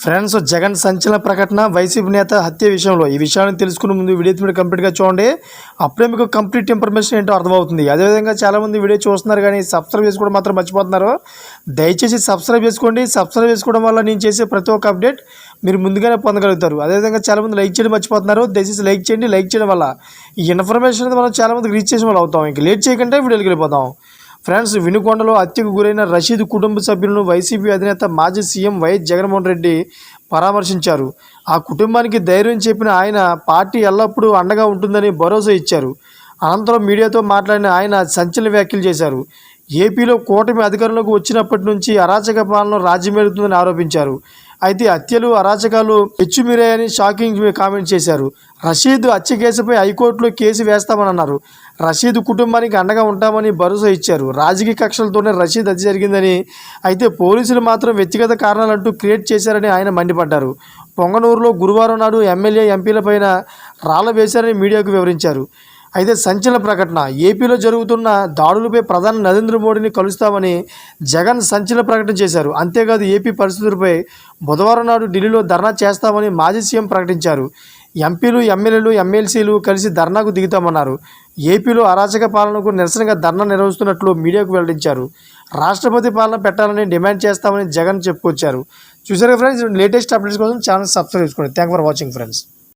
Friends, Jagan సంచలన ప్రకటన YCP నేత హత్య విషయంలో. ఈ విషయాన్ని తెలుసుకునే ముందు వీడియో మీరు కంప్లీట్గా చూడండి. అప్పుడే మీకు కంప్లీట్ ఇన్ఫర్మేషన్ ఏంటో అర్థమవుతుంది. అదేవిధంగా చాలామంది వీడియో చూస్తున్నారు కానీ సబ్స్క్రైబ్ చేసుకోవడం మాత్రం మర్చిపోతున్నారు. దయచేసి సబ్స్క్రైబ్ చేసుకోండి. సబ్స్క్రైబ్ చేసుకోవడం వల్ల నేను చేసే ప్రతి ఒక్క అప్డేట్ మీరు ముందుగానే పొందగలుగుతారు. అదేవిధంగా చాలామంది లైక్ చేయడం మర్చిపోతున్నారు. దయచేసి లైక్ చేయండి. లైక్ చేయడం వల్ల ఈ ఇన్ఫర్మేషన్ అనేది మనం చాలామందికి రీచ్ చేసిన వాళ్ళు అవుతాం. ఇంక లేట్ చేయకుండా వీడియోకి వెళ్ళిపోతాం. ఫ్రెండ్స్, వినుకొండలో హత్యకు గురైన రషీద్ కుటుంబ సభ్యులను వైసీపీ అధినేత మాజీ సీఎం వైఎస్ జగన్మోహన్ రెడ్డి పరామర్శించారు. ఆ కుటుంబానికి ధైర్యం చెప్పిన ఆయన పార్టీ ఎల్లప్పుడూ అండగా ఉంటుందని భరోసా ఇచ్చారు. అనంతరం మీడియాతో మాట్లాడిన ఆయన సంచలన వ్యాఖ్యలు చేశారు. ఏపీలో కూటమి అధికారంలోకి వచ్చినప్పటి నుంచి అరాచక పాలన రాజ్యమేలుతుందని ఆరోపించారు. అయితే హత్యలు, అరాచకాలు పెచ్చుమీరాయని షాకింగ్ కామెంట్ చేశారు. రషీద్ హత్య కేసుపై హైకోర్టులో కేసు వేస్తామని అన్నారు. రషీద్ కుటుంబానికి అండగా ఉంటామని భరోసా ఇచ్చారు. రాజకీయ కక్షలతోనే రషీద్ హత్య జరిగిందని, అయితే పోలీసులు మాత్రం వ్యక్తిగత కారణాలంటూ క్రియేట్ చేశారని ఆయన మండిపడ్డారు. పొంగనూరులో గురువారం నాడు ఎమ్మెల్యే, ఎంపీలపైన రాళ్ల వేశారని మీడియాకు వివరించారు. అయితే సంచలన ప్రకటన. ఏపీలో జరుగుతున్న దాడులపై ప్రధాని నరేంద్ర మోడీని కలుస్తామని జగన్ సంచలన ప్రకటన చేశారు. అంతేకాదు ఏపీ పరిస్థితులపై బుధవారం నాడు ఢిల్లీలో ధర్నా చేస్తామని మాజీ సీఎం ప్రకటించారు. ఎంపీలు, ఎమ్మెల్యేలు, ఎమ్మెల్సీలు కలిసి ధర్నాకు దిగుతామన్నారు. ఏపీలో అరాచక పాలనకు నిరసనగా ధర్నా నిర్వహిస్తున్నట్లు మీడియాకు వెల్లడించారు. రాష్ట్రపతి పాలన పెట్టాలని డిమాండ్ చేస్తామని జగన్ చెప్పుకొచ్చారు. చూసారు ఫ్రెండ్స్, లేటెస్ట్ అప్డేట్స్ కోసం ఛానల్ సబ్స్క్రైబ్ చేసుకోండి. Thank for watching friends.